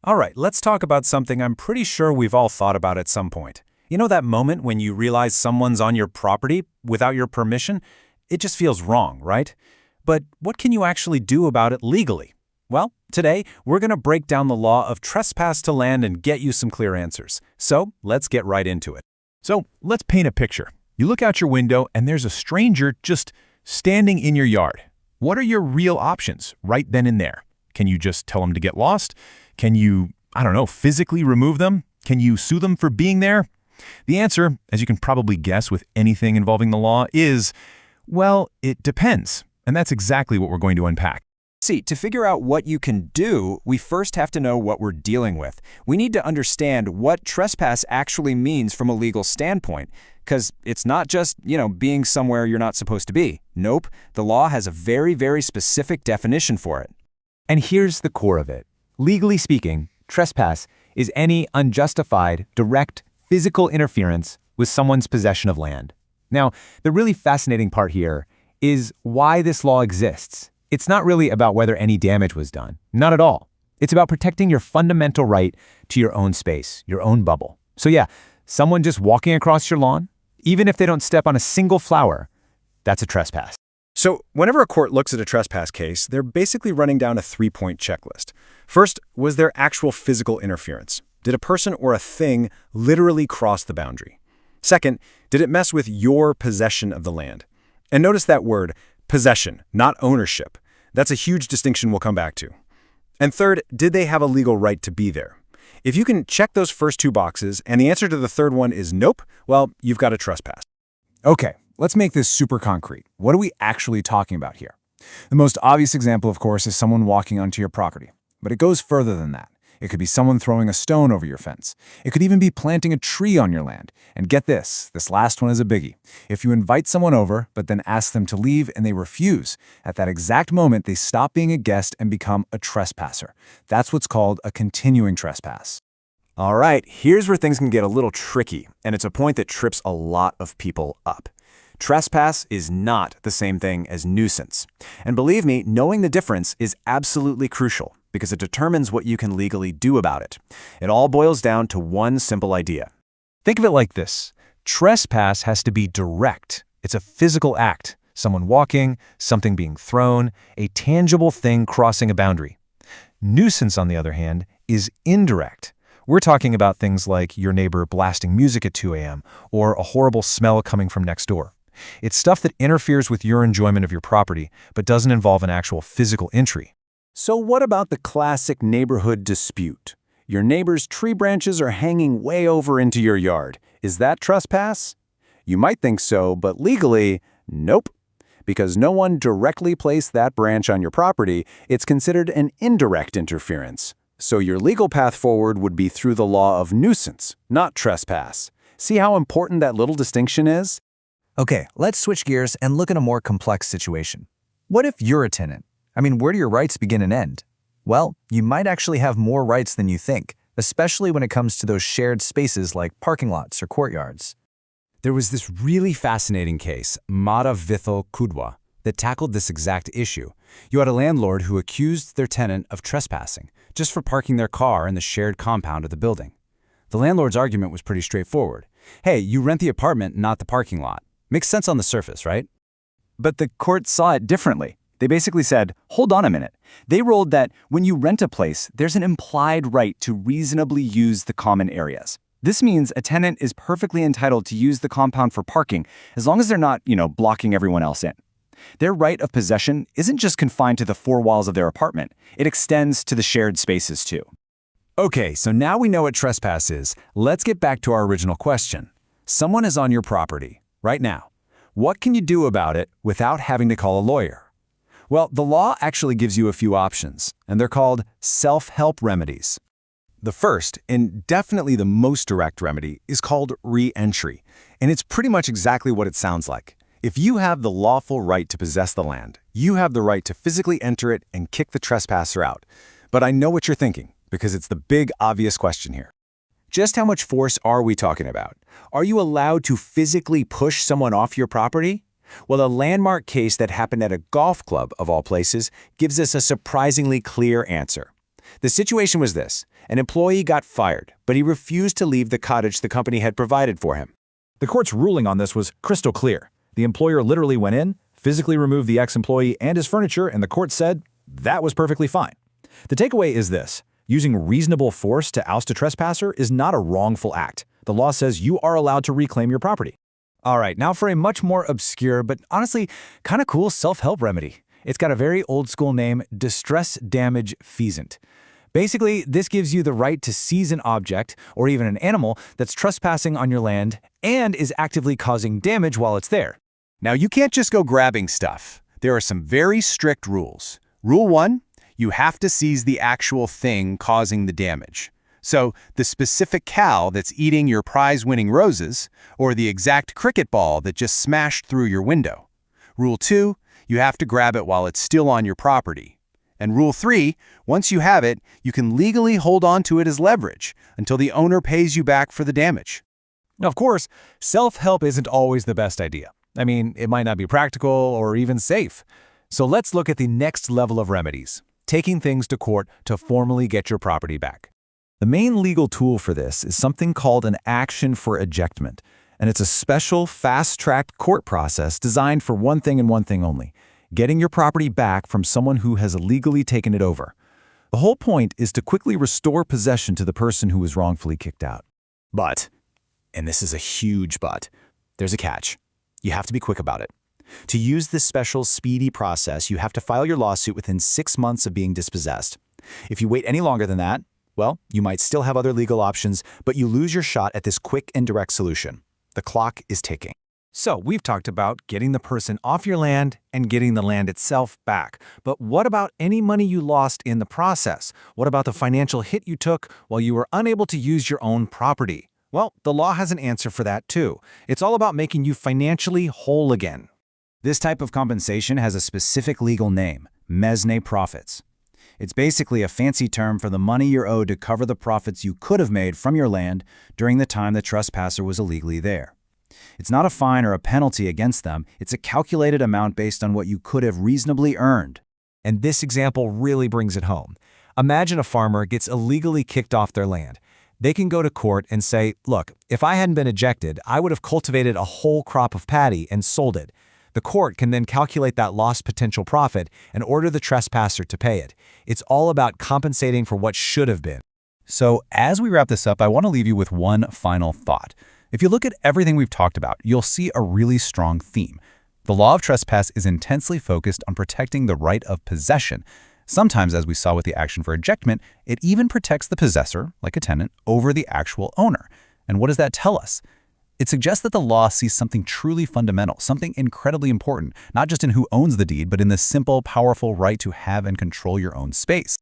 All right, let's talk about something I'm pretty sure we've all thought about at some point. You know that moment when you realize someone's on your property without your permission? It just feels wrong, right? But what can you actually do about it legally? Well, today we're going to break down the law of trespass to land and get you some clear answers. So let's get right into it. So let's paint a picture. You look out your window and there's a stranger just standing in your yard. What are your real options right then and there? Can you just tell them to get lost? Can you, physically remove them? Can you sue them for being there? The answer, as you can probably guess with anything involving the law, is, well, it depends. And that's exactly what we're going to unpack. See, to figure out what you can do, we first have to know what we're dealing with. We need to understand what trespass actually means from a legal standpoint, because it's not just, being somewhere you're not supposed to be. Nope, the law has a very, very specific definition for it. And here's the core of it. Legally speaking, trespass is any unjustified, direct, physical interference with someone's possession of land. Now, the really fascinating part here is why this law exists. It's not really about whether any damage was done. Not at all. It's about protecting your fundamental right to your own space, your own bubble. So yeah, someone just walking across your lawn, even if they don't step on a single flower, that's a trespass. So whenever a court looks at a trespass case, they're basically running down a three-point checklist. First, was there actual physical interference? Did a person or a thing literally cross the boundary? Second, did it mess with your possession of the land? And notice that word, possession, not ownership. That's a huge distinction we'll come back to. And third, did they have a legal right to be there? If you can check those first two boxes and the answer to the third one is nope, well, you've got a trespass. Okay, let's make this super concrete. What are we actually talking about here? The most obvious example, of course, is someone walking onto your property. But it goes further than that. It could be someone throwing a stone over your fence. It could even be planting a tree on your land. And get this last one is a biggie. If you invite someone over, but then ask them to leave and they refuse, at that exact moment, they stop being a guest and become a trespasser. That's what's called a continuing trespass. All right, here's where things can get a little tricky, and it's a point that trips a lot of people up. Trespass is not the same thing as nuisance. And believe me, knowing the difference is absolutely crucial, because it determines what you can legally do about it. It all boils down to one simple idea. Think of it like this. Trespass has to be direct. It's a physical act. Someone walking, something being thrown, a tangible thing crossing a boundary. Nuisance, on the other hand, is indirect. We're talking about things like your neighbor blasting music at 2 a.m. or a horrible smell coming from next door. It's stuff that interferes with your enjoyment of your property, but doesn't involve an actual physical entry. So what about the classic neighborhood dispute? Your neighbor's tree branches are hanging way over into your yard. Is that trespass? You might think so, but legally, nope. Because no one directly placed that branch on your property, it's considered an indirect interference. So your legal path forward would be through the law of nuisance, not trespass. See how important that little distinction is? Okay, let's switch gears and look at a more complex situation. What if you're a tenant? Where do your rights begin and end? Well, you might actually have more rights than you think, especially when it comes to those shared spaces like parking lots or courtyards. There was this really fascinating case, Madhav Vithal Kudwa, that tackled this exact issue. You had a landlord who accused their tenant of trespassing, just for parking their car in the shared compound of the building. The landlord's argument was pretty straightforward. Hey, you rent the apartment, not the parking lot. Makes sense on the surface, right? But the court saw it differently. They basically said, hold on a minute. They ruled that when you rent a place, there's an implied right to reasonably use the common areas. This means a tenant is perfectly entitled to use the compound for parking as long as they're not, blocking everyone else in. Their right of possession isn't just confined to the four walls of their apartment. It extends to the shared spaces too. Okay, so now we know what trespass is. Let's get back to our original question. Someone is on your property right now. What can you do about it without having to call a lawyer? Well, the law actually gives you a few options, and they're called self-help remedies. The first, and definitely the most direct remedy, is called re-entry, and it's pretty much exactly what it sounds like. If you have the lawful right to possess the land, you have the right to physically enter it and kick the trespasser out. But I know what you're thinking, because it's the big, obvious question here. Just how much force are we talking about? Are you allowed to physically push someone off your property? Well, a landmark case that happened at a golf club, of all places, gives us a surprisingly clear answer. The situation was this. An employee got fired, but he refused to leave the cottage the company had provided for him. The court's ruling on this was crystal clear. The employer literally went in, physically removed the ex-employee and his furniture, and the court said that was perfectly fine. The takeaway is this. Using reasonable force to oust a trespasser is not a wrongful act. The law says you are allowed to reclaim your property. All right, now for a much more obscure, but honestly kind of cool self-help remedy. It's got a very old-school name, distress damage feasant. Basically, this gives you the right to seize an object, or even an animal, that's trespassing on your land and is actively causing damage while it's there. Now, you can't just go grabbing stuff. There are some very strict rules. Rule 1, you have to seize the actual thing causing the damage. So, the specific cow that's eating your prize-winning roses, or the exact cricket ball that just smashed through your window. Rule 2, you have to grab it while it's still on your property. And Rule 3, once you have it, you can legally hold on to it as leverage until the owner pays you back for the damage. Now, of course, self-help isn't always the best idea. I mean, it might not be practical or even safe. So let's look at the next level of remedies, taking things to court to formally get your property back. The main legal tool for this is something called an action for ejectment, and it's a special, fast-tracked court process designed for one thing and one thing only: getting your property back from someone who has illegally taken it over. The whole point is to quickly restore possession to the person who was wrongfully kicked out. But, and this is a huge but, there's a catch. You have to be quick about it. To use this special, speedy process, you have to file your lawsuit within 6 months of being dispossessed. If you wait any longer than that, well, you might still have other legal options, but you lose your shot at this quick and direct solution. The clock is ticking. So we've talked about getting the person off your land and getting the land itself back. But what about any money you lost in the process? What about the financial hit you took while you were unable to use your own property? Well, the law has an answer for that too. It's all about making you financially whole again. This type of compensation has a specific legal name: Mesne profits. It's basically a fancy term for the money you're owed to cover the profits you could have made from your land during the time the trespasser was illegally there. It's not a fine or a penalty against them, it's a calculated amount based on what you could have reasonably earned. And this example really brings it home. Imagine a farmer gets illegally kicked off their land. They can go to court and say, look, if I hadn't been ejected, I would have cultivated a whole crop of paddy and sold it. The court can then calculate that lost potential profit and order the trespasser to pay it. It's all about compensating for what should have been. So as we wrap this up, I want to leave you with one final thought. If you look at everything we've talked about, you'll see a really strong theme. The law of trespass is intensely focused on protecting the right of possession. Sometimes, as we saw with the action for ejectment, it even protects the possessor, like a tenant, over the actual owner. And what does that tell us? It suggests that the law sees something truly fundamental, something incredibly important, not just in who owns the deed, but in the simple, powerful right to have and control your own space.